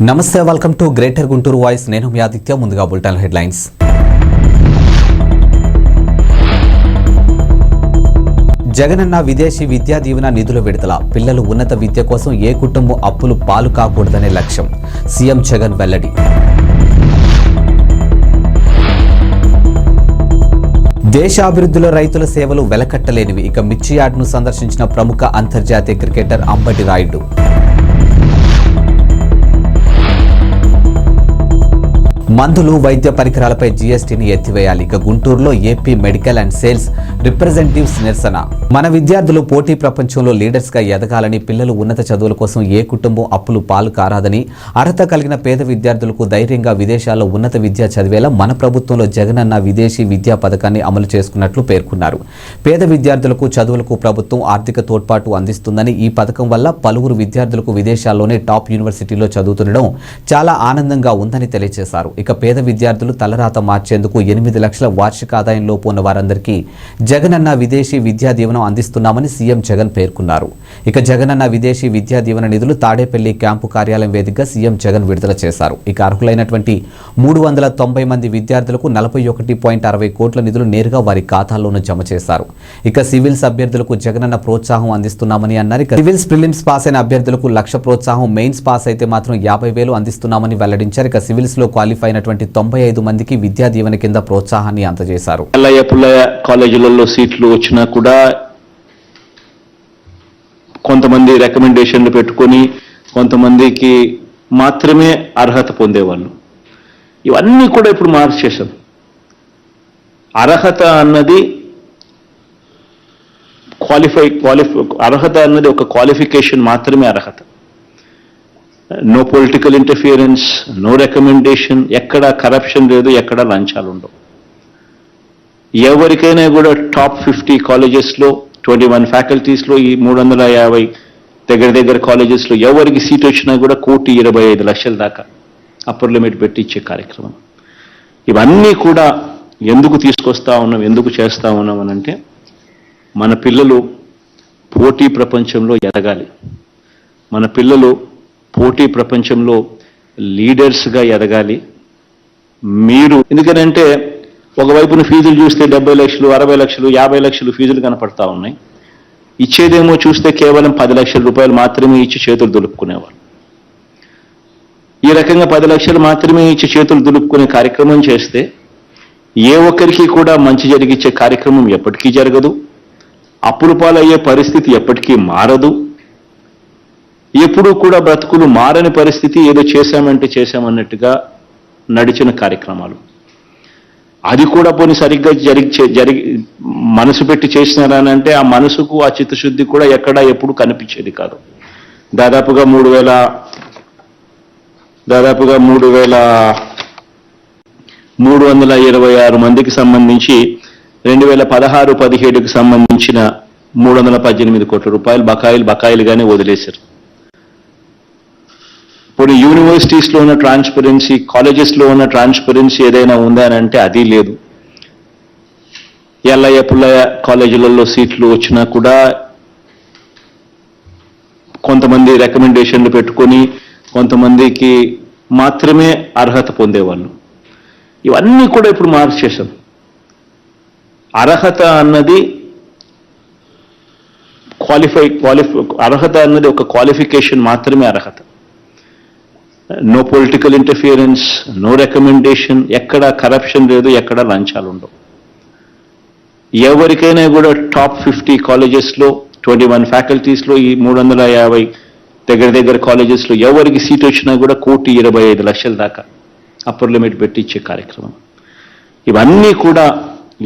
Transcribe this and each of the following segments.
నమస్తే, welcome to greater Guntur voice. నేను మీ ఆదిత్య. ముందుగా బులెటిన్ హెడ్లైన్స్. జగనన్న విదేశీ విద్యా దీవెన నిధుల విడుదల. పిల్లలు ఉన్నత విద్య కోసం ఏ కుటుంబం అప్పులు పాలు కాకూడదనే లక్ష్యం. సీఎం జగన్ వెల్లడి. దేశాభివృద్ధిలో రైతుల సేవలు వెలకట్టలేనివి. ఇక మిర్చి యార్డ్ను సందర్శించిన ప్రముఖ అంతర్జాతీయ క్రికెటర్ అంబటి రాయుడు. మందులు, వైద్య పరికరాలపై జీఎస్టీని ఎత్తివేయాలి. ఇక గుంటూరులో AP medical and sales representatives నిరసన. మన విద్యార్థులు పోటీ ప్రపంచంలో లీడర్స్ గా ఎదగాలని, పిల్లలు ఉన్నత చదువుల కోసం ఏ కుటుంబం అప్పులు పాలు కారాదని, అర్హత కలిగిన పేద విద్యార్థులకు ధైర్యంగా విదేశాల్లో ఉన్నత విద్య చదివేలా మన ప్రభుత్వంలో జగనన్న విదేశీ విద్యా పథకాన్ని అమలు చేసుకున్నట్లు పేర్కొన్నారు. పేద విద్యార్థులకు చదువులకు ప్రభుత్వం ఆర్థిక తోడ్పాటు అందిస్తుందని, ఈ పథకం వల్ల పలువురు విద్యార్థులకు విదేశాల్లోనే టాప్ యూనివర్సిటీలో చదువుతుండడం చాలా ఆనందంగా ఉందని తెలియజేశారు. ఇక పేద విద్యార్థులు తలరాత మార్చేందుకు 8 లక్షల వార్షిక ఆదాయంలోపు ఉన్న వారందరికీ జగనన్న విదేశీ విద్యా దీవెన అందిస్తున్నామని సీఎం జగన్ పేర్కొన్నారు. ఇక జగనన్న విదేశీ విద్యా దీవెన నిధులు తాడేపల్లి క్యాంపు కార్యాలయం వేదికగా సీఎం జగన్ విడుదల చేశారు. ఇక అర్హులైనటువంటి 390 మంది విద్యార్థులకు 41.60 కోట్ల నిధులు నేరుగా వారి ఖాతాల్లోనూ జమ చేశారు. ఇక సివిల్స్ అభ్యర్థులకు జగనన్న ప్రోత్సాహం అందిస్తున్నామని అన్నారు. ఇక సివిల్స్ ప్రిలిమ్స్ పాస్ అయిన అభ్యర్థులకు 1,00,000 ప్రోత్సాహం, మెయిన్స్ పాస్ అయితే మాత్రం 50,000 అందిస్తున్నామని వెల్లడించారు. ఇక సివిల్స్ లో క్వాలిఫై అయినటువంటి 95 మందికి విద్యా దీవెన కింద ప్రోత్సాహాన్ని అందజేశారు. పుల్లయ్య కాలేజీలలో సీట్లు వచ్చినా కూడా కొంతమంది రికమెండేషన్లు పెట్టుకొని కొంతమందికి మాత్రమే అర్హత పొందేవాళ్ళు. ఇవన్నీ కూడా ఇప్పుడు మార్చేశాం. అర్హత అన్నది అర్హత అన్నది ఒక క్వాలిఫికేషన్ మాత్రమే అర్హత. No political interference, no recommendation, ఎక్కడ కరప్షన్ లేదు, ఎక్కడ లంచాలు ఉండవు. ఎవరికైనా కూడా టాప్ 50 కాలేజెస్లో 21 ఫ్యాకల్టీస్లో ఈ 350 దగ్గర కాలేజెస్లో ఎవరికి సీట్ వచ్చినా కూడా 1,25,00,000 దాకా అప్పర్ లిమిట్ పెట్టి ఇచ్చే కార్యక్రమం. ఇవన్నీ కూడా ఎందుకు తీసుకొస్తా ఉన్నాం, ఎందుకు చేస్తా ఉన్నాం అని అంటే, మన పిల్లలు పోటీ ప్రపంచంలో ఎదగాలి. మన పిల్లలు పోటీ ప్రపంచంలో లీడర్స్గా ఎదగాలి. మీరు ఎందుకనంటే ఒకవైపున ఫీజులు చూస్తే 70 లక్షలు, 60 లక్షలు, 50 లక్షలు ఫీజులు కనపడతా ఉన్నాయి. ఇచ్చేదేమో చూస్తే కేవలం 10 లక్షల రూపాయలు మాత్రమే ఇచ్చి చేతులు దులుపుకునేవారు. ఈ రకంగా 10 లక్షలు మాత్రమే ఇచ్చి చేతులు దులుపుకునే కార్యక్రమం చేస్తే ఏ ఒక్కరికి కూడా మంచి జరిగించే కార్యక్రమం ఎప్పటికీ జరగదు. అప్పుల పాలయ్యే పరిస్థితి ఎప్పటికీ మారదు. ఎప్పుడూ కూడా బ్రతుకులు మారని పరిస్థితి, ఏదో చేశామంటే చేశామన్నట్టుగా నడిచిన కార్యక్రమాలు. అది కూడా పోనీ సరిగ్గా జరిగి మనసు పెట్టి చేసినారనంటే ఆ మనసుకు ఆ చిత్తశుద్ధి కూడా ఎక్కడా ఎప్పుడు కనిపించేది కాదు. దాదాపుగా 3,326 మందికి సంబంధించి 2016-17కి సంబంధించిన 318 కోట్ల రూపాయలు బకాయిలుగానే వదిలేశారు. ఇప్పుడు యూనివర్సిటీస్లో ఉన్న ట్రాన్స్పరెన్సీ, కాలేజెస్లో ఉన్న ట్రాన్స్పరెన్సీ ఏదైనా ఉందా అని అంటే అది లేదు. పుల్లయ్య కాలేజీలలో సీట్లు వచ్చినా కూడా కొంతమంది రికమెండేషన్లు పెట్టుకొని కొంతమందికి మాత్రమే అర్హత పొందేవాళ్ళు. ఇవన్నీ కూడా ఇప్పుడు మార్చేశాం. అర్హత అన్నది అర్హత అన్నది ఒక క్వాలిఫికేషన్ మాత్రమే అర్హత. No political interference, no recommendation, ఎక్కడ కరప్షన్ లేదు, ఎక్కడ లంచాలు ఉండవు. ఎవరికైనా కూడా టాప్ 50 కాలేజెస్లో 21 ఫ్యాకల్టీస్లో ఈ 350 దగ్గర కాలేజెస్లో ఎవరికి సీట్ వచ్చినా కూడా 1,25,00,000 దాకా అప్పర్ లిమిట్ పెట్టి ఇచ్చే కార్యక్రమం. ఇవన్నీ కూడా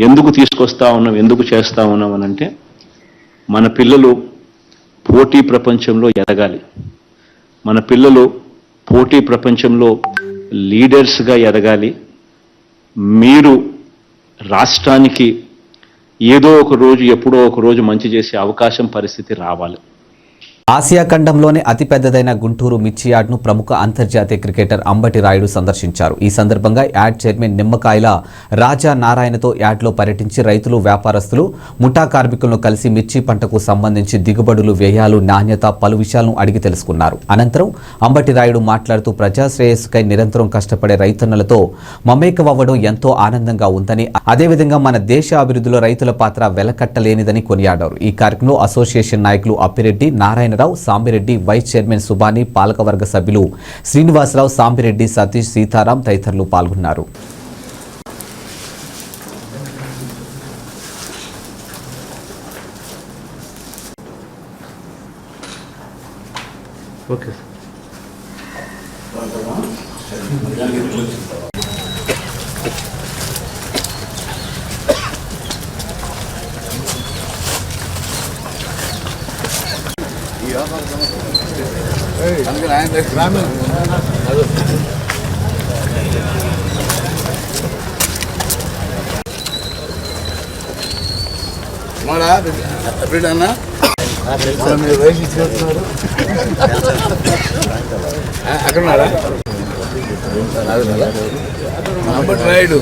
ఎందుకు తీసుకొస్తా ఉన్నాం, ఎందుకు చేస్తా ఉన్నాం అని అంటే, మన పిల్లలు పోటీ ప్రపంచంలో ఎదగాలి. మన పిల్లలు పోటీ ప్రపంచంలో లీడర్స్గా ఎదగాలి. మీరు రాష్ట్రానికి ఏదో ఒక రోజు, ఎప్పుడో ఒక రోజు మంచి చేసే అవకాశం, పరిస్థితి రావాలి. ఆసియా ఖండంలోనే అతిపెద్దదైన గుంటూరు మిర్చి యార్డ్ను ప్రముఖ అంతర్జాతీయ క్రికెటర్ అంబటి రాయుడు సందర్శించారు. ఈ సందర్భంగా యార్డ్ చైర్మన్ నిమ్మకాయల రాజా నారాయణతో యార్డ్లో పర్యటించి రైతులు, వ్యాపారస్తులు, ముఠా కార్మికులను కలిసి మిర్చి పంటకు సంబంధించి దిగుబడులు, వ్యయాలు, నాణ్యత, పలు విషయాలను అడిగి తెలుసుకున్నారు. అనంతరం అంబటి రాయుడు మాట్లాడుతూ ప్రజాశ్రేయస్సుకై నిరంతరం కష్టపడే రైతన్నలతో మమేకమవ్వడం ఎంతో ఆనందంగా ఉందని, అదేవిధంగా మన దేశ అభివృద్ధిలో రైతుల పాత్ర వెలకట్టలేనిదని కొనియాడారు. ఈ కార్యక్రమంలో అసోసియేషన్ నాయకులు అప్పిరెడ్డి, నారాయణరావు, సాంబిరెడ్డి, వైస్ చైర్మన్ సుబాని, పాలకవర్గ సభ్యులు శ్రీనివాసరావు, సాంబిరెడ్డి, సతీష్, సీతారాం తదితరులు పాల్గొన్నారు. అంబటి రాయుడు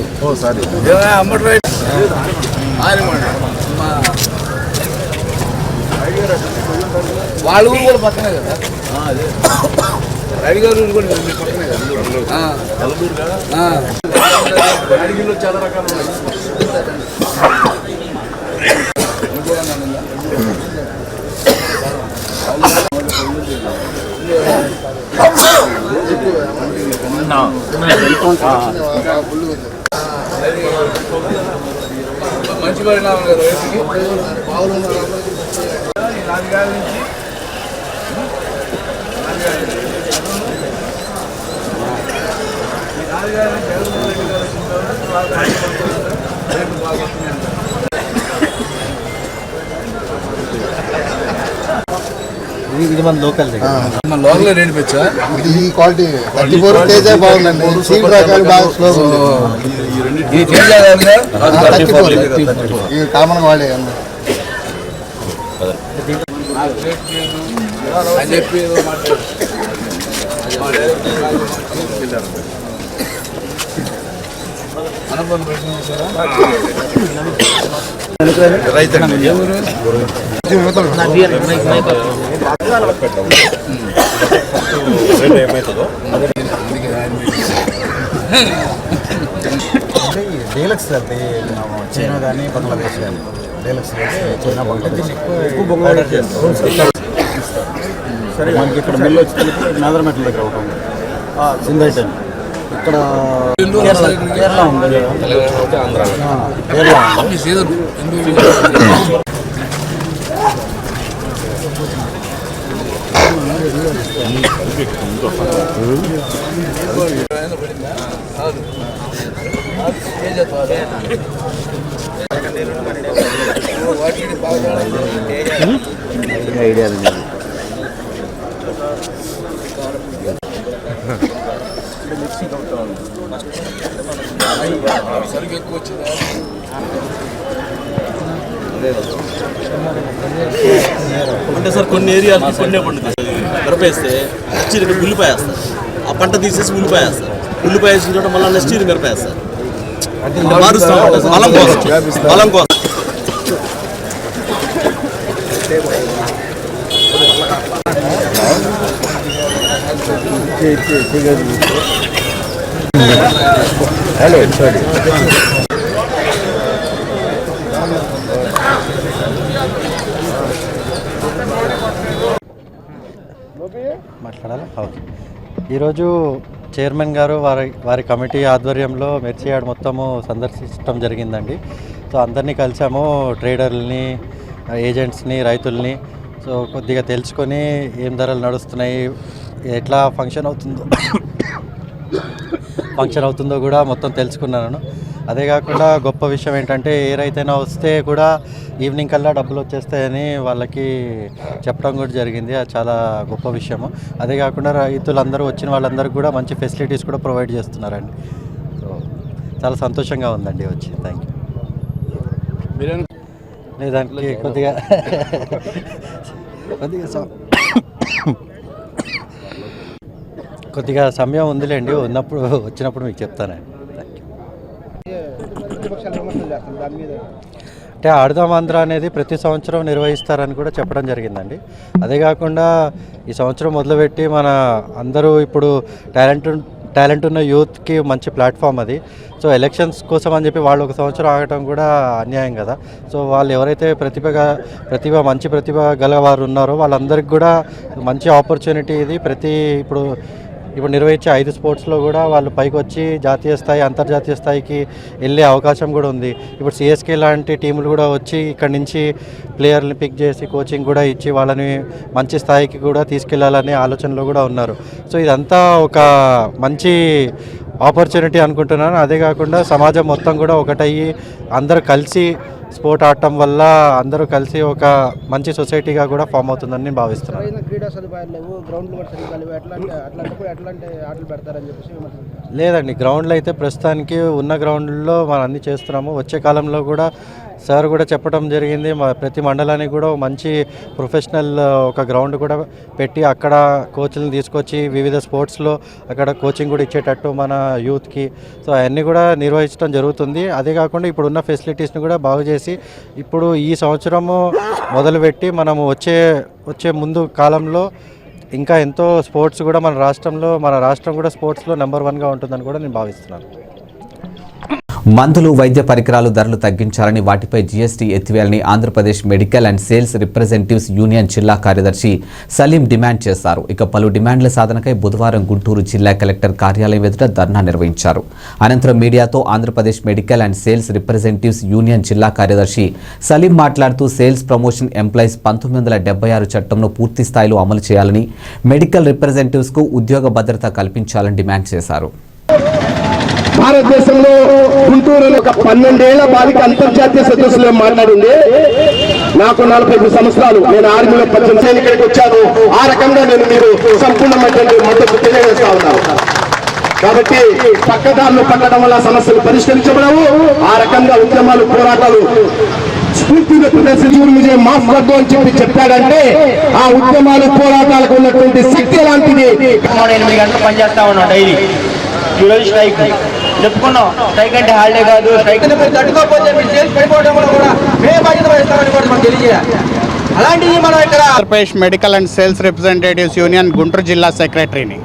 అంబటి రాయుడు వాళ్ళ ఊరు కూడా పక్కనే కదా, రాయుడు గారు ఊరు కూడా పక్కనే కదా. అడిగిలో చాలా రకాలు ఉన్నాయి. మంచి పరిణామం కదా రైతుకి. రాజుగారి నుంచి జగన్మోహన్ రెడ్డి గారు వచ్చిన తర్వాత రేపు బాగుంటుంది. ఇది మన లోకల్ మన లోకల్ రేట్ పెంచా ఈ క్వాలిటీ 34 తేజ బాగుందండి. సీడ్ రకాలు బాగా స్లో ఈ తేజ ఈ కామన్ వాడే అని చెప్పి డీలక్స్ అంటే చైనా కానీ బంగ్లాదేశ్ కానీ డీలక్స్ అయితే చైనా బంగ్లాదేశ్ ఎక్కువ సరే మనకి ఇక్కడ మిల్లు వచ్చి నాదరమెట్ల దగ్గర ఒకటి ఉంది సింధైటన్, ఇక్కడ కేరళ ఉంది, కేరళ ఐడియా సరిగ్గా ఎక్కువ వచ్చిందా? అంటే సార్ కొన్ని ఏరియాలకి కొన్ని పండుతుంది. మిరపేస్తే నెక్స్ట్ ఇయర్ ఉల్లిపాయ వేస్తారు, ఆ పంట తీసేసి ఉల్లిపాయ వేస్తారు, ఉల్లిపాయ వేసిన చోట మళ్ళీ నెక్స్ట్ ఇయర్ మిరప వేస్తారు. మారుస్తాం బలం కోసం, బలం కోసం. హలో మాట్లాడాలా? ఓకే. ఈరోజు చైర్మన్ గారు వారి కమిటీ ఆధ్వర్యంలో మిర్చి యార్డ్ మొత్తము సందర్శించడం జరిగిందండి. సో అందరినీ కలిసాము, ట్రేడర్లని, ఏజెంట్స్ని, రైతుల్ని. సో కొద్దిగా తెలుసుకొని ఏం ధరలు నడుస్తున్నాయి, ఎట్లా ఫంక్షన్ అవుతుందో కూడా మొత్తం తెలుసుకున్నాను. అదే కాకుండా గొప్ప విషయం ఏంటంటే ఏ రైతైనా వస్తే కూడా ఈవినింగ్ కల్లా డబ్బులు వచ్చేస్తాయని వాళ్ళకి చెప్పడం కూడా జరిగింది. అది చాలా గొప్ప విషయము. అదే కాకుండా రైతులందరూ వచ్చిన వాళ్ళందరికీ కూడా మంచి ఫెసిలిటీస్ కూడా ప్రొవైడ్ చేస్తున్నారండి. సో చాలా సంతోషంగా ఉందండి వచ్చి. Thank you. లేదానికి కొద్దిగా కొద్దిగా సమయం ఉందిలేండి, వచ్చినప్పుడు మీకు చెప్తానండి. ప్రతిపక్షాలు విమర్శలు చేస్తారు దాని మీద. అంటే ఆడుదాం ఆంధ్ర అనేది ప్రతి సంవత్సరం నిర్వహిస్తారని కూడా చెప్పడం జరిగిందండి. అదే కాకుండా ఈ సంవత్సరం మొదలుపెట్టి మన అందరూ ఇప్పుడు టాలెంట్ ఉన్న యూత్కి మంచి ప్లాట్ఫామ్ అది. సో ఎలక్షన్స్ కోసం అని చెప్పి వాళ్ళు ఒక సంవత్సరం ఆగటం కూడా అన్యాయం కదా. సో వాళ్ళు ఎవరైతే మంచి ప్రతిభ గలవారు ఉన్నారో వాళ్ళందరికీ కూడా మంచి ఆపర్చునిటీ ఇది. ఇప్పుడు నిర్వహించే 5 స్పోర్ట్స్లో కూడా వాళ్ళు పైకి వచ్చి జాతీయ స్థాయి, అంతర్జాతీయ స్థాయికి వెళ్ళే అవకాశం కూడా ఉంది. ఇప్పుడు సిఎస్కే లాంటి టీములు కూడా వచ్చి ఇక్కడి నుంచి ప్లేయర్ని పిక్ చేసి కోచింగ్ కూడా ఇచ్చి వాళ్ళని మంచి స్థాయికి కూడా తీసుకెళ్లాలనే ఆలోచనలో కూడా ఉన్నారు. సో ఇదంతా ఒక మంచి ఆపర్చునిటీ అనుకుంటున్నాను. అదే కాకుండా సమాజం మొత్తం కూడా ఒకటయ్యి అందరూ కలిసి స్పోర్ట్ ఆడటం వల్ల అందరూ కలిసి ఒక మంచి సొసైటీగా కూడా ఫామ్ అవుతుందని నేను భావిస్తున్నాను. క్రీడా సదుపాయాలు లేవు, గ్రౌండ్లు కూడా సరిగ్గా లేవు, అట్లాంటప్పుడు ఎట్లాంటి ఆటలు పెడతారని చెప్పేసి లేదండి, గ్రౌండ్లు అయితే ప్రస్తుతానికి ఉన్న గ్రౌండ్లో మనం అన్నీ చేస్తున్నాము. వచ్చే కాలంలో కూడా సార్ కూడా చెప్పడం జరిగింది, ప్రతి మండలానికి కూడా మంచి ప్రొఫెషనల్ ఒక గ్రౌండ్ కూడా పెట్టి అక్కడ కోచ్లను తీసుకొచ్చి వివిధ స్పోర్ట్స్లో అక్కడ కోచింగ్ కూడా ఇచ్చేటట్టు మన యూత్కి. సో అవన్నీ కూడా నిర్వహించడం జరుగుతుంది. అదే కాకుండా ఇప్పుడున్న ఫెసిలిటీస్ని కూడా బాగు చేసి ఇప్పుడు ఈ సంవత్సరము మొదలుపెట్టి మనము వచ్చే ముందు కాలంలో ఇంకా ఎంతో స్పోర్ట్స్ కూడా మన రాష్ట్రం కూడా స్పోర్ట్స్లో నెంబర్ 1గా ఉంటుందని కూడా నేను భావిస్తున్నాను. మందులు, వైద్య పరికరాలు ధరలు తగ్గించాలని, వాటిపై జీఎస్టీ ఎత్తివేయాలని Andhra Pradesh medical and sales representatives union జిల్లా కార్యదర్శి సలీం డిమాండ్ చేశారు. ఇక పలు డిమాండ్ల సాధనకై బుధవారం గుంటూరు జిల్లా కలెక్టర్ కార్యాలయం ఎదుట ధర్నా నిర్వహించారు. అనంతరం మీడియాతో Andhra Pradesh medical and sales representatives union జిల్లా కార్యదర్శి సలీం మాట్లాడుతూ సేల్స్ ప్రమోషన్ ఎంప్లాయీస్ 1976 చట్టంను పూర్తి స్థాయిలో అమలు చేయాలని, మెడికల్ రిప్రజెంటేటివ్స్కు ఉద్యోగ భద్రత కల్పించాలని డిమాండ్ చేశారు. భారతదేశంలో గుంటూరులో ఒక 12 ఏళ్ల బాలిక అంతర్జాతీయ సదస్సులో మాట్లాడింది. నాకు 45 సంవత్సరాలు, నేను ఆర్మీలో 18 ఇక్కడికి వచ్చాను. ఆ రకంగా నేను మీరు సంపూర్ణమైనటువంటి మద్దతు తెలియజేస్తా ఉన్నాను. కాబట్టి పక్కదారులు పట్టడం వల్ల సమస్యలు పరిష్కరించబడవు. ఆ రకంగా ఉద్యమాలు, పోరాటాలు స్ఫూర్తిగా ప్రదర్శించి మాఫ్ వద్దు అని చెప్పాడంటే ఆ ఉద్యమాలు, పోరాటాలకు ఉన్నటువంటి శక్తి లాంటిది. 8 గంటలు పనిచేస్తా ఉన్నాం డైలీ. ఈరోజు స్ట్రైక్ చెప్పుకున్నాం, స్ట్రైక్ అంటే హాలిడే కాదు, స్ట్రైక్ తట్టుకోకపోతే పడిపోవడం కూడా మేము బాధ్యత వహిస్తామని కూడా మనం తెలియజేయాలి. అలాంటిది మనం ఇక్కడ Andhra Pradesh medical and sales representatives union Guntur జిల్లా సెక్రటరీని.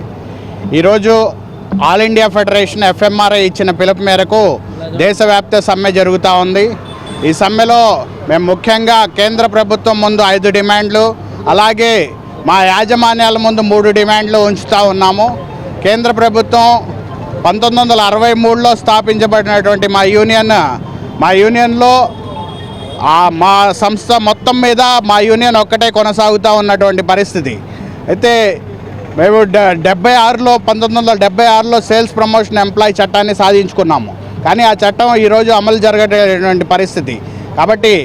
ఈరోజు ఆల్ ఇండియా ఫెడరేషన్ FMRI ఇచ్చిన పిలుపు మేరకు దేశవ్యాప్త సమ్మె జరుగుతూ ఉంది. ఈ సమ్మెలో మేము ముఖ్యంగా కేంద్ర ప్రభుత్వం ముందు 5 డిమాండ్లు, అలాగే మా యాజమాన్యాల ముందు 3 డిమాండ్లు ఉంచుతూ ఉన్నాము. కేంద్ర ప్రభుత్వం 1963లో స్థాపించబడినటువంటి మా యూనియన్లో మా సంస్థ మొత్తం మీద మా యూనియన్ ఒక్కటే కొనసాగుతూ ఉన్నటువంటి పరిస్థితి. అయితే మేము 1976లో సేల్స్ ప్రమోషన్ ఎంప్లాయీ చట్టాన్ని సాధించుకున్నాము. కానీ ఆ చట్టం ఈరోజు అమలు జరగేటువంటి పరిస్థితి. కాబట్టి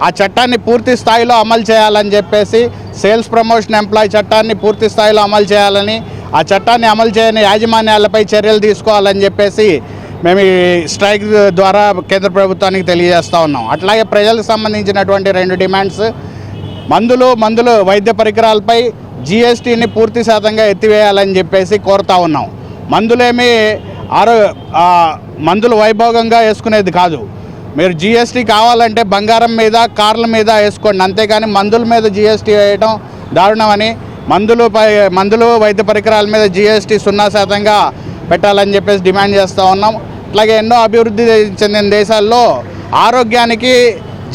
ఆ చట్టాన్ని పూర్తి స్థాయిలో అమలు చేయాలని చెప్పేసి, సేల్స్ ప్రమోషన్ ఎంప్లాయీ చట్టాన్ని పూర్తి స్థాయిలో అమలు చేయాలని, ఆ చట్టాన్ని అమలు చేయని యాజమాన్యాలపై చర్యలు తీసుకోవాలని చెప్పేసి మేము ఈ స్ట్రైక్ ద్వారా కేంద్ర ప్రభుత్వానికి తెలియజేస్తూ ఉన్నాం. అట్లాగే ప్రజలకు సంబంధించినటువంటి 2 డిమాండ్స్, మందులు వైద్య పరికరాలపై GSTని పూర్తి శాతంగా ఎత్తివేయాలని చెప్పేసి కోరుతూ ఉన్నాం. మందులు వైభోగంగా వేసుకునేది కాదు. మీరు GST కావాలంటే బంగారం మీద, కార్ల మీద వేసుకోండి, అంతేగాని మందుల మీద GST వేయడం దారుణమని, మందులు వైద్య పరికరాల మీద GST 0% పెట్టాలని చెప్పేసి డిమాండ్ చేస్తూ ఉన్నాం. అట్లాగే ఎన్నో అభివృద్ధి చెందిన దేశాల్లో ఆరోగ్యానికి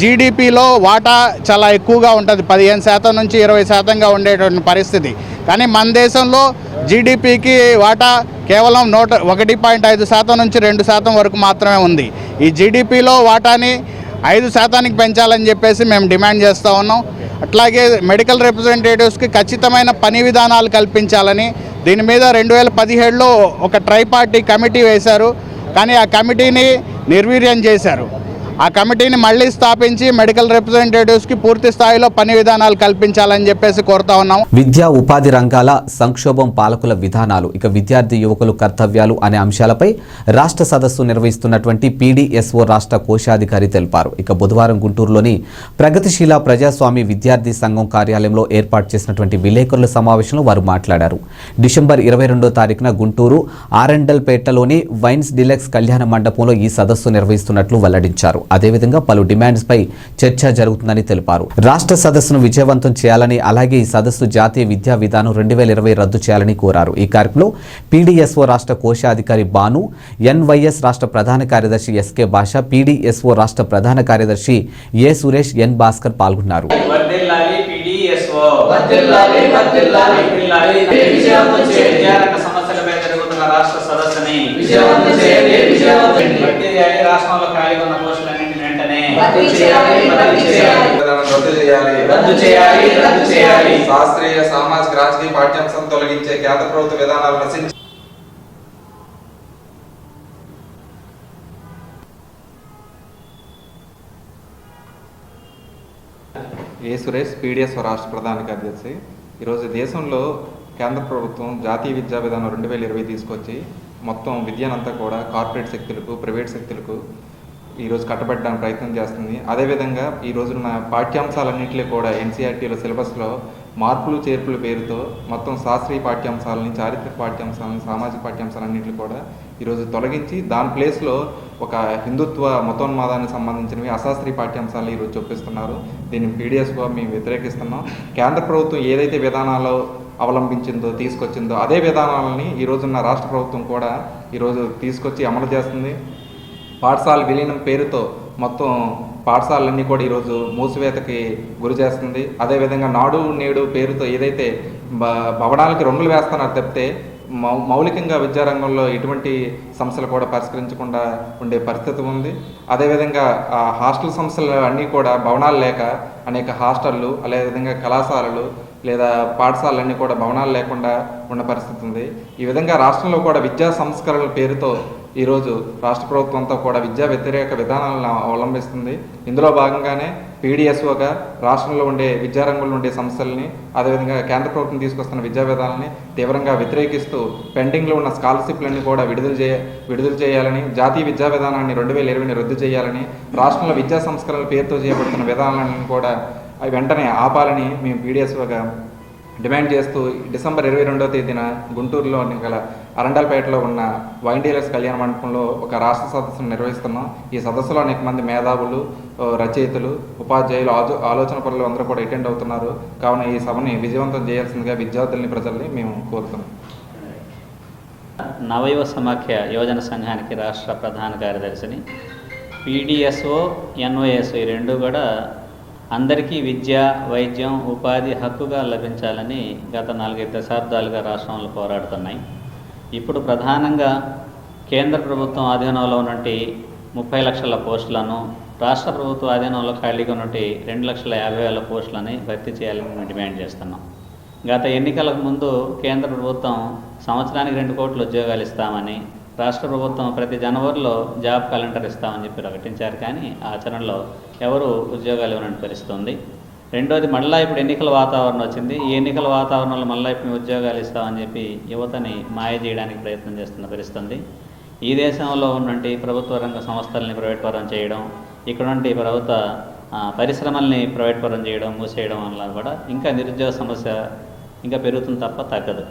GDPలో వాటా చాలా ఎక్కువగా ఉంటుంది, 15% నుంచి 20%గా ఉండేటువంటి పరిస్థితి. కానీ మన దేశంలో GDPకి వాటా కేవలం 1.5% నుంచి 2% వరకు మాత్రమే ఉంది. ఈ GDPలో వాటాని 5%కి పెంచాలని చెప్పేసి మేము డిమాండ్ చేస్తూ ఉన్నాం. అట్లాగే మెడికల్ రిప్రజెంటేటివ్స్కి ఖచ్చితమైన పని విధానాలు కల్పించాలని, దీని మీద 2017లో ఒక ట్రైపార్టీ కమిటీ వేశారు. కానీ ఆ కమిటీని నిర్వీర్యం చేశారు. ఆ కమిటీని మళ్ళీ స్థాపించి మెడికల్ రిప్రజెంటేటివ్స్కి పూర్తి స్థాయిలో పని విధానాలు కల్పించాలని చెప్పేసి కోరుతా ఉన్నాం. విద్యా ఉపాధి రంగాల సంక్షోభం, పాలకుల విధానాలు, ఇక విద్యార్థి యువకులు కర్తవ్యాలు అనే అంశాలపై రాష్ట్ర సదస్సు నిర్వహిస్తున్నటువంటి పీడీఎస్ఓ రాష్ట్ర కోశాధికారి తెలిపారు. ఇక బుధవారం గుంటూరులోని ప్రగతిశీల ప్రజాస్వామి విద్యార్థి సంఘం కార్యాలయంలో ఏర్పాటు చేసినటువంటి విలేకరుల సమావేశంలో వారు మాట్లాడారు. డిసెంబర్ 22వ తారీఖున గుంటూరు ఆరెండల్పేటలోని వైన్స్ డిలక్స్ కళ్యాణ మండపంలో ఈ సదస్సు నిర్వహిస్తున్నట్లు వెల్లడించారు. అదేవిధంగా పలు డిమాండ్స్ పై చర్చ జరుగుతుందని తెలిపారు. రాష్ట్ర సదస్సును విజయవంతం చేయాలని, అలాగే ఈ సదస్సు జాతీయ విద్యా విధానం 2020 రద్దు చేయాలని కోరారు. ఈ కార్యక్రమంలో పీడీఎస్ఓ రాష్ట్ర కోశాధికారి బాను, ఎన్వైఎస్ రాష్ట్ర ప్రధాన కార్యదర్శి ఎస్కే భాష, పీడీఎస్ఓ రాష్ట్ర ప్రధాన కార్యదర్శి ఏ సురేష్, ఎన్ భాస్కర్ పాల్గొన్నారు. రాష్ట్ర సదస్సుని రాష్ట్రంలో ఖాళీగా ఉన్న పోస్టులన్నింటినీ వెంటనే రద్దు చేయాలి. శాస్త్రీయ సామాజిక రాజకీయ పాఠ్యాంశం తొలగించే కేంద్ర ప్రభుత్వ విధానాలు నశించి ఏ సురేష్, పీడీఎస్ఓ రాష్ట్ర ప్రధాన కార్యదర్శి. ఈరోజు దేశంలో కేంద్ర ప్రభుత్వం జాతీయ విద్యా విధానం 2020 తీసుకొచ్చి మొత్తం విద్యనంతా కూడా కార్పొరేట్ శక్తులకు, ప్రైవేట్ శక్తులకు ఈరోజు కట్టబెట్టడానికి ప్రయత్నం చేస్తుంది. అదేవిధంగా ఈ రోజున పాఠ్యాంశాలన్నింటిలో కూడా ఎన్సీఆర్టీలో సిలబస్లో మార్పులు చేర్పుల పేరుతో మొత్తం శాస్త్రీయ పాఠ్యాంశాలని, చారిత్రక పాఠ్యాంశాలని, సామాజిక పాఠ్యాంశాలన్నింటినీ కూడా ఈరోజు తొలగించి దాని ప్లేస్లో ఒక హిందుత్వ మతోన్మాదానికి సంబంధించినవి అశాస్త్రీయ పాఠ్యాంశాలను ఈరోజు చూపిస్తున్నారు. దీన్ని పీడీఎస్గా మేము వ్యతిరేకిస్తున్నాం. కేంద్ర ప్రభుత్వం ఏదైతే విధానాలు అవలంబించిందో, తీసుకొచ్చిందో అదే విధానాలని ఈరోజున్న రాష్ట్ర ప్రభుత్వం కూడా ఈరోజు తీసుకొచ్చి అమలు చేస్తుంది. పాఠశాల విలీనం పేరుతో మొత్తం పాఠశాలన్నీ కూడా ఈరోజు మూసివేతకి గురి చేస్తుంది. అదేవిధంగా నాడు నేడు పేరుతో ఏదైతే భవనాలకి రంగులు వేస్తున్నారు తప్పితే మౌలికంగా విద్యారంగంలో ఎటువంటి సమస్యలు కూడా పరిష్కరించకుండా ఉండే పరిస్థితి ఉంది. అదేవిధంగా హాస్టల్ సమస్యలు అన్నీ కూడా భవనాలు లేక అనేక హాస్టళ్ళు, అదేవిధంగా కళాశాలలు లేదా పాఠశాలన్నీ కూడా భవనాలు లేకుండా ఉన్న పరిస్థితి ఉంది. ఈ విధంగా రాష్ట్రంలో కూడా విద్యా సంస్కరణల పేరుతో ఈరోజు రాష్ట్ర ప్రభుత్వం అంతా కూడా విద్యా వ్యతిరేక విధానాలను అవలంబిస్తుంది. ఇందులో భాగంగానే పీడీఎస్ఓగా రాష్ట్రంలో ఉండే విద్యారంగంలో ఉండే సమస్యలని, అదేవిధంగా కేంద్ర ప్రభుత్వం తీసుకొస్తున్న విద్యా విధానాన్ని తీవ్రంగా వ్యతిరేకిస్తూ పెండింగ్లో ఉన్న స్కాలర్షిప్లన్నీ కూడా విడుదల చేయాలని, జాతీయ విద్యా విధానాన్ని 2020 రద్దు చేయాలని, రాష్ట్రంలో విద్యా సంస్కరణల పేరుతో చేయబడుతున్న విధానాలను కూడా అవి వెంటనే ఆపాలని మేము పీడీఎస్ఓగా డిమాండ్ చేస్తూ డిసెంబర్ 22వ తేదీన గుంటూరులో గల అరండల్పేటలో ఉన్న వైన్ డీలర్స్ కళ్యాణ మండపంలో ఒక రాష్ట్ర సదస్సును నిర్వహిస్తున్నాం. ఈ సదస్సులో అనేక మంది మేధావులు, రచయితలు, ఉపాధ్యాయులు, ఆలోచన పరులు అందరూ కూడా అటెండ్ అవుతున్నారు. కావున ఈ సభని విజయవంతం చేయాల్సిందిగా విద్యార్థుల్ని, ప్రజల్ని మేము కోరుతున్నాం. నవయువ సమాఖ్య యువజన సంఘానికి రాష్ట్ర ప్రధాన కార్యదర్శిని. పీడీఎస్ఓ, ఎన్వైఎస్ ఈ రెండు కూడా అందరికీ విద్య, వైద్యం, ఉపాధి హక్కుగా లభించాలని గత 4-5 దశాబ్దాలుగా రాష్ట్రంలో పోరాడుతున్నాయి. ఇప్పుడు ప్రధానంగా కేంద్ర ప్రభుత్వం ఆధీనంలో ఉన్నటువంటి 30 లక్షల పోస్టులను, రాష్ట్ర ప్రభుత్వ ఆధీనంలో ఖాళీగా ఉన్నటువంటి 2,50,000 పోస్టులని భర్తీ చేయాలని మేము డిమాండ్ చేస్తున్నాం. గత ఎన్నికలకు ముందు కేంద్ర ప్రభుత్వం సంవత్సరానికి 2 కోట్ల ఉద్యోగాలు ఇస్తామని, రాష్ట్ర ప్రభుత్వం ప్రతి జనవరిలో జాబ్ క్యాలెండర్ ఇస్తామని చెప్పి ప్రకటించారు. కానీ ఆచరణలో ఎవరు ఉద్యోగాలు ఇవ్వనని పరిస్థితుంది. రెండోది, మళ్ళీ ఇప్పుడు ఎన్నికల వాతావరణం వచ్చింది. ఈ ఎన్నికల వాతావరణంలో మళ్ళీ ఇప్పుడు ఉద్యోగాలు ఇస్తామని చెప్పి యువతని మాయ చేయడానికి ప్రయత్నం చేస్తున్న పరిస్థితుంది. ఈ దేశంలో ఉన్నటువంటి ప్రభుత్వ రంగ సంస్థల్ని ప్రైవేట్ పరం చేయడం, ఇక్కడ నుండి ప్రభుత్వ పరిశ్రమల్ని ప్రైవేట్ పరం చేయడం, మూసేయడం వల్ల కూడా ఇంకా నిరుద్యోగ సమస్య ఇంకా పెరుగుతుంది తప్ప తగ్గదు.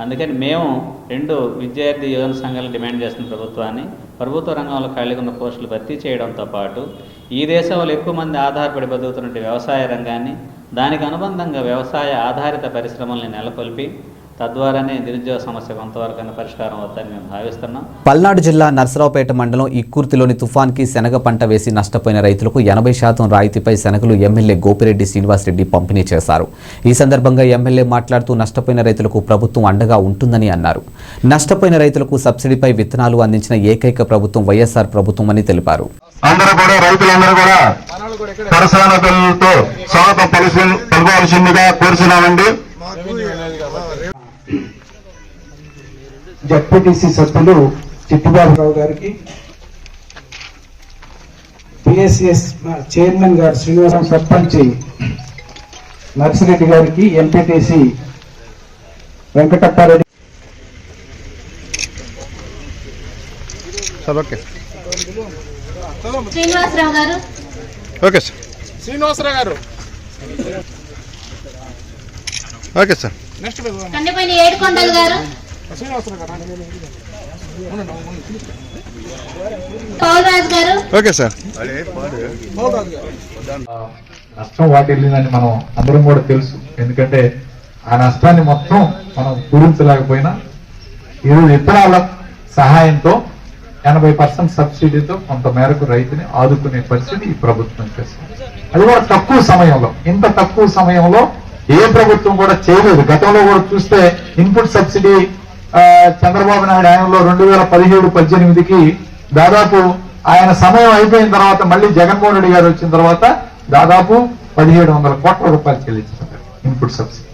అందుకని మేము 2 విద్యార్థి యువజన సంఘాలు డిమాండ్ చేస్తున్న ప్రభుత్వాన్ని ప్రభుత్వ రంగంలో ఖాళీగా ఉన్న పోస్టులు భర్తీ చేయడంతో పాటు ఈ దేశంలో ఎక్కువ మంది ఆధారపడి బతుకుతున్న వ్యవసాయ రంగాన్ని, దానికి అనుబంధంగా వ్యవసాయ ఆధారిత పరిశ్రమల్ని నెలకొల్పి తద్వారానే నిరుద్యోగ సమస్య కొంతవరకైనా పరిష్కారం అవుతుందని మేము భావిస్తున్నాం. పల్నాడు జిల్లా నర్సరావుపేట మండలం ఇక్కూర్తిలోని తుఫాన్కి శనగ పంట వేసి నష్టపోయిన రైతులకు 80% రాయితీపై శనగలు ఎమ్మెల్యే గోపిరెడ్డి శ్రీనివాసరెడ్డి పంపిణీ చేశారు. ఈ సందర్భంగా ఎమ్మెల్యే మాట్లాడుతూ నష్టపోయిన రైతులకు ప్రభుత్వం అండగా ఉంటుందని అన్నారు. నష్టపోయిన రైతులకు సబ్సిడీపై విత్తనాలు అందించిన ఏకైక ప్రభుత్వం వైఎస్ఆర్ ప్రభుత్వం అని తెలిపారు. అందరూ కూడా రైతులందరూ కూడా పరిశీలనతో స్వాగతం పలకవలసిందిగా కోరుచున్నామండి. జడ్పీటీసీ సభ్యులు చిట్టిబాబురావు గారికి, పిఎస్సిఎస్ చైర్మన్ గారు శ్రీనివాసం, సర్పంచ్ నర్సిరెడ్డి గారికి, MPTC Venkatappa Reddy. Okay Srinivasarao garu. Okay sir. Srinivasa Rao garu. Okay sir. Next కండిపోయిన ఏడుకొండలు గారు. పౌల్రాజు గారు. Okay sir. నష్టం వాటిల్లిందని మనం అందరం కూడా తెలుసు. ఎందుకంటే ఆ నష్టాన్ని మొత్తం మనం పూరించలేకపోయినా ఈరోజు విత్తనాల సహాయంతో 80% సబ్సిడీతో కొంత మేరకు రైతుని ఆదుకునే పరిస్థితి ఈ ప్రభుత్వం చేస్తుంది. అది కూడా తక్కువ సమయంలో. ఇంత తక్కువ సమయంలో ఏ ప్రభుత్వం కూడా చేయలేదు. గతంలో కూడా చూస్తే ఇన్పుట్ సబ్సిడీ చంద్రబాబు నాయుడు ఆయనలో 2017-18కి దాదాపు ఆయన సమయం అయిపోయిన తర్వాత మళ్ళీ జగన్మోహన్ రెడ్డి గారు వచ్చిన తర్వాత దాదాపు 1700 కోట్ల రూపాయలు చెల్లించారు ఇన్పుట్ సబ్సిడీ.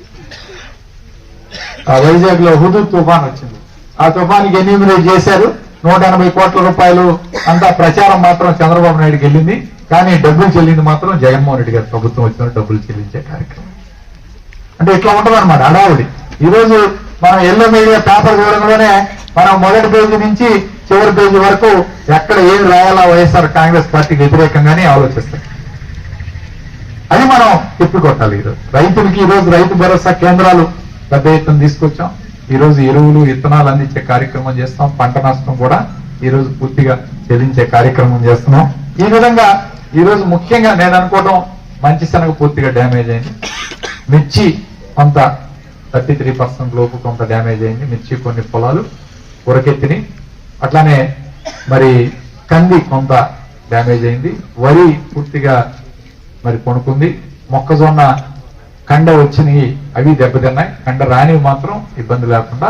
వైజాగ్ లో హుదూద్ తుఫాన్ వచ్చింది. ఆ తుఫానికి ఎన్యూమినేట్ చేశారు. 180 కోట్ల రూపాయలు అంతా ప్రచారం మాత్రం చంద్రబాబు నాయుడుకి వెళ్ళింది. కానీ డబ్బులు చెల్లింది మాత్రం జగన్మోహన్ రెడ్డి గారి ప్రభుత్వం వచ్చిన డబ్బులు చెల్లించే కార్యక్రమం. అంటే ఇట్లా ఉంటుంది అనమాట హడావుడి. ఈ రోజు మనం ఎల్లో మీడియా పేపర్ చూడడంలోనే మనం మొదటి పేజీ నుంచి చివరి పేజీ వరకు ఎక్కడ ఏది రాయాలా వైఎస్ఆర్ కాంగ్రెస్ పార్టీకి వ్యతిరేకంగానే ఆలోచిస్తాం. అది మనం తిప్పికొట్టాలి. ఈరోజు రైతులకి ఈరోజు రైతు భరోసా కేంద్రాలు పెద్ద ఎత్తున తీసుకొచ్చాం. ఈరోజు ఎరువులు విత్తనాలు అందించే కార్యక్రమం చేస్తాం. పంట నష్టం కూడా ఈరోజు పూర్తిగా చెల్లించే కార్యక్రమం చేస్తున్నాం. ఈ విధంగా ఈరోజు ముఖ్యంగా నేను అనుకోవడం మంచి శనగ పూర్తిగా డ్యామేజ్ అయింది. మిర్చి కొంత 33% లోపు కొంత డ్యామేజ్ అయింది. మిర్చి కొన్ని పొలాలు ఉరకెత్తిని. అట్లానే మరి కంది కొంత డ్యామేజ్ అయింది. వరి పూర్తిగా మరి కొనుక్కుంది. మొక్కజొన్న కండ వచ్చినవి అవి దెబ్బతిన్నాయి. కండ రానివి మాత్రం ఇబ్బంది లేకుండా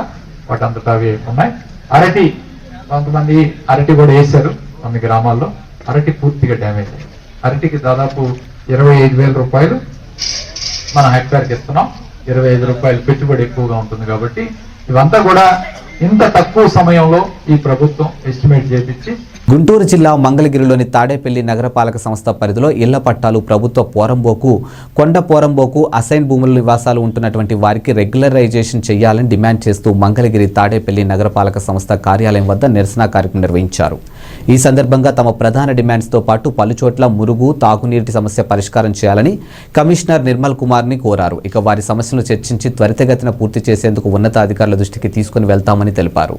వాటంతటా అవి ఉన్నాయి. అరటి కొంతమంది అరటి కూడా వేశారు కొన్ని గ్రామాల్లో. అరటి పూర్తిగా డ్యామేజ్ అయింది. అరటికి దాదాపు 25,000 రూపాయలు మన హెక్టార్కి ఇస్తున్నాం. 25 రూపాయలు పెట్టుబడి ఎక్కువగా ఉంటుంది కాబట్టి ఇవంతా కూడా ఇంత తక్కువ సమయంలో ఈ ప్రభుత్వం ఎస్టిమేట్ చేపించి. గుంటూరు జిల్లా మంగళగిరిలోని తాడేపల్లి నగరపాలక సంస్థ పరిధిలో ఇళ్ల పట్టాలు ప్రభుత్వ పోరంబోకు, కొండ పోరంబోకు అసైన్ భూముల నివాసాలు ఉంటున్నటువంటి వారికి రెగ్యులరైజేషన్ చేయాలని డిమాండ్ చేస్తూ మంగళగిరి తాడేపల్లి నగరపాలక సంస్థ కార్యాలయం వద్ద నిరసన కార్యక్రమం నిర్వహించారు. ఈ సందర్భంగా తమ ప్రధాన డిమాండ్స్తో పాటు పలుచోట్ల మురుగు, తాగునీటి సమస్య పరిష్కారం చేయాలని కమిషనర్ నిర్మల్ కుమార్ని కోరారు. ఇక వారి సమస్యలను చర్చించి త్వరితగతిన పూర్తి చేసేందుకు ఉన్నతాధికారుల దృష్టికి తీసుకుని వెళ్తామని తెలిపారు.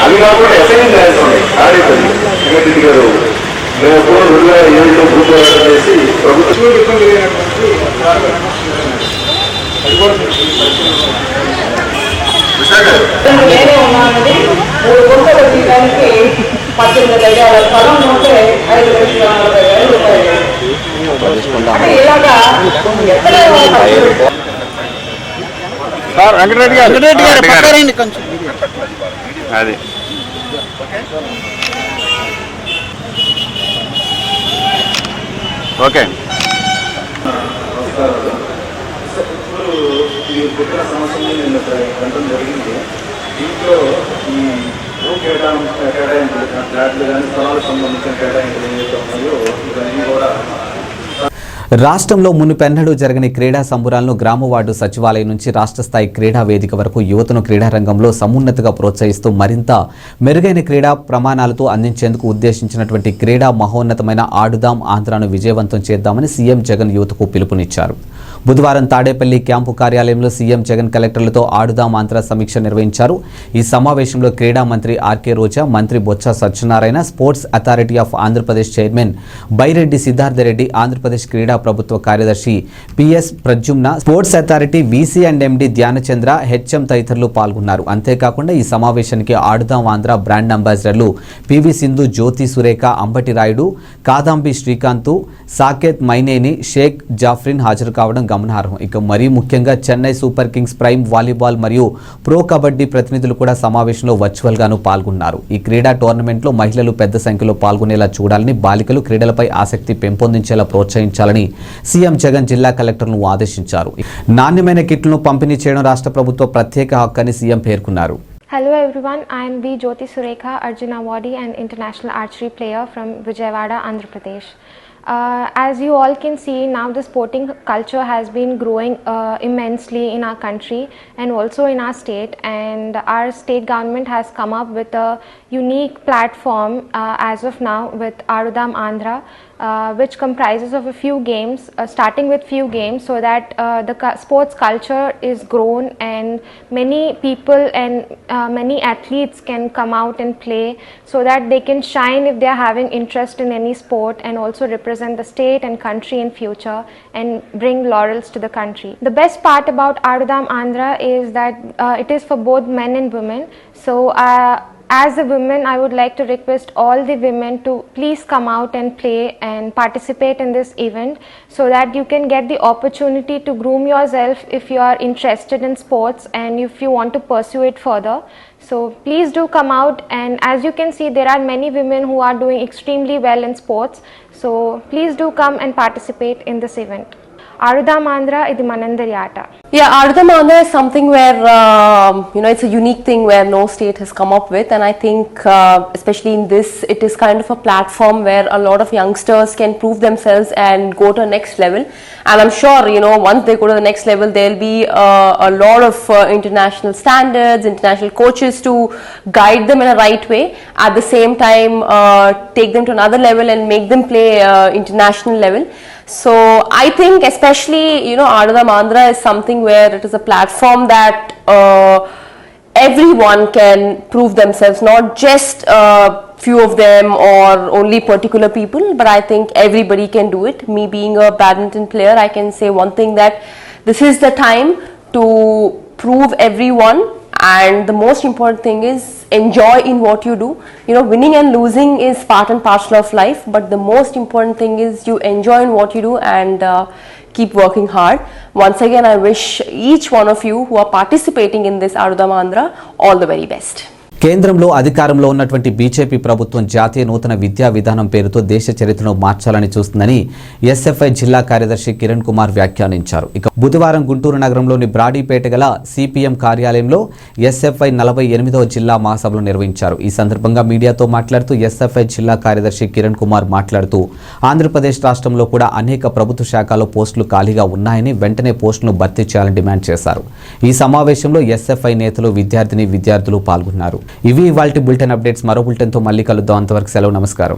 అవి కాకుండా అసైన్ చేస్తుంది ఆడేపల్లి వెంకటరెడ్డి గారు. మేము కూడా 2007లో గ్రూప్ చేసి ప్రభుత్వం ఇబ్బంది లేనటువంటి వెంకటరెడ్డి గారు కొంచెం అది ఓకే. ఈ పుట్టిన సంవత్సరం నేను గంటం జరిగింది. దీంట్లో ఈ భూ కేటాయింపులు ఫ్లాట్లు కానీ స్థలాలకు సంబంధించిన కేటాయింపులు ఏవైతే ఉన్నాయో ఇవన్నీ కూడా రాష్ట్రంలో మునుపెన్నడూ జరగని క్రీడా సంబురాలను గ్రామ వార్డు సచివాలయం నుంచి రాష్ట్ర స్థాయి క్రీడా వేదిక వరకు యువతను క్రీడా రంగంలో సమున్నతిగా ప్రోత్సహిస్తూ మరింత మెరుగైన క్రీడా ప్రమాణాలతో అందించేందుకు ఉద్దేశించినటువంటి క్రీడా మహోన్నతమైన ఆడుదాం ఆంధ్రాను విజయవంతం చేద్దామని సీఎం జగన్ యువతకు పిలుపునిచ్చారు. బుధవారం తాడేపల్లి క్యాంపు కార్యాలయంలో సీఎం జగన్ కలెక్టర్లతో ఆడుదాం ఆంధ్ర సమీక్ష నిర్వహించారు. ఈ సమావేశంలో క్రీడా మంత్రి ఆర్కే రోజా, మంత్రి Botsa Satyanarayana, sports authority of Andhra Pradesh chairman Byreddy Siddhartha Reddy, Andhra Pradesh క్రీడా ప్రభుత్వ కార్యదర్శి PS Pradyumna, sports authority VC and MD Dhyanachandra, HM తదితరులు పాల్గొన్నారు. అంతేకాకుండా ఈ సమావేశానికి ఆడుదాం ఆంధ్ర బ్రాండ్ అంబాసిడర్లు పివి సింధు, జ్యోతి సురేఖ, అంబటి రాయుడు, కాదాంబి శ్రీకాంత్, సాకేత్ మైనేని, షేక్ జాఫ్రిన్ హాజరు కావడం గమనార్హం. ఇక మరీ ముఖ్యంగా Chennai super Kings prime volleyball మరియు ప్రో కబడ్డీ ప్రతినిధులు కూడా సమావేశంలో వర్చువల్ గాను పాల్గొన్నారు. ఈ క్రీడా టోర్నమెంట్లో మహిళలు పెద్ద సంఖ్యలో పాల్గొనేలా చూడాలని, బాలికలు క్రీడలపై ఆసక్తి పెంపొందించేలా ప్రోత్సహించాలని సీఎం జగన్ జిల్లా కలెక్టర్లను ఆదేశించారు. నాణ్యమైన కిట్లను పంపిణీ చేయడం రాష్ట్ర ప్రభుత్వ ప్రత్యేక హక్కు అని సీఎం పేర్కొన్నారు. Hello everyone, I am B. Jyoti Surekha, Arjuna Awardee and international archery player from Vijayawada, Andhra Pradesh. As you all can see, now the sporting culture has been growing immensely in our country and also in our state, and our state government has come up with a unique platform as of now with Arudam Andhra, which comprises of a few games, starting with few games, so that the sports culture is grown and many people and many athletes can come out and play, so that they can shine if they are having interest in any sport and also represent the state and country in future and bring laurels to the country. The best part about Arudam Andhra is that it is for both men and women. So as a woman, I would like to request all the women to please come out and play and participate in this event, so that you can get the opportunity to groom yourself if you are interested in sports and if you want to pursue it further. So please do come out, and as you can see, there are many women who are doing extremely well in sports. So please do come and participate in this event. Arudam Andhra, idi manandari aata. Yeah, Arudam Andhra is something where, it's a unique thing where no state has come up with, and I think especially in this, it is kind of a platform where a lot of youngsters can prove themselves and go to the next level. And I'm sure, once they go to the next level, there'll be a lot of international standards, international coaches to guide them in a right way. At the same time, take them to another level and make them play international level. So I think especially, Arudam Andhra is something where it is a platform that everyone can prove themselves, not just few of them or only particular people, but I think everybody can do it. Me being a badminton player, I can say one thing, that this is the time to prove everyone, and the most important thing is enjoy in what you do. Winning and losing is part and parcel of life, but the most important thing is you enjoy in what you do and keep working hard. Once again, I wish each one of you who are participating in this Arudam Andhra all the very best. కేంద్రంలో అధికారంలో ఉన్నటువంటి BJP ప్రభుత్వం జాతీయ నూతన విద్యా విధానం పేరుతో దేశ చరిత్రను మార్చాలని చూస్తుందని ఎస్ఎఫ్ఐ జిల్లా కార్యదర్శి కిరణ్ కుమార్ వ్యాఖ్యానించారు. ఇక బుధవారం గుంటూరు నగరంలోని బ్రాడీపేట గల సిపిఎం కార్యాలయంలో ఎస్ఎఫ్ఐ 48వ జిల్లా మహాసభలు నిర్వహించారు. ఈ సందర్భంగా మీడియాతో మాట్లాడుతూ ఎస్ఎఫ్ఐ జిల్లా కార్యదర్శి కిరణ్ కుమార్ మాట్లాడుతూ ఆంధ్రప్రదేశ్ రాష్ట్రంలో కూడా అనేక ప్రభుత్వ శాఖల్లో పోస్టులు ఖాళీగా ఉన్నాయని, వెంటనే పోస్టులను భర్తీ చేయాలని డిమాండ్ చేశారు. ఈ సమావేశంలో ఎస్ఎఫ్ఐ నేతలు, విద్యార్థులు పాల్గొన్నారు. ఇవి ఇవాల్టి బులెటిన్ అప్డేట్స్. మరో బులెటిన్తో మళ్ళీ కలుద్దాం. అంతవరకు సెలవు, నమస్కారం.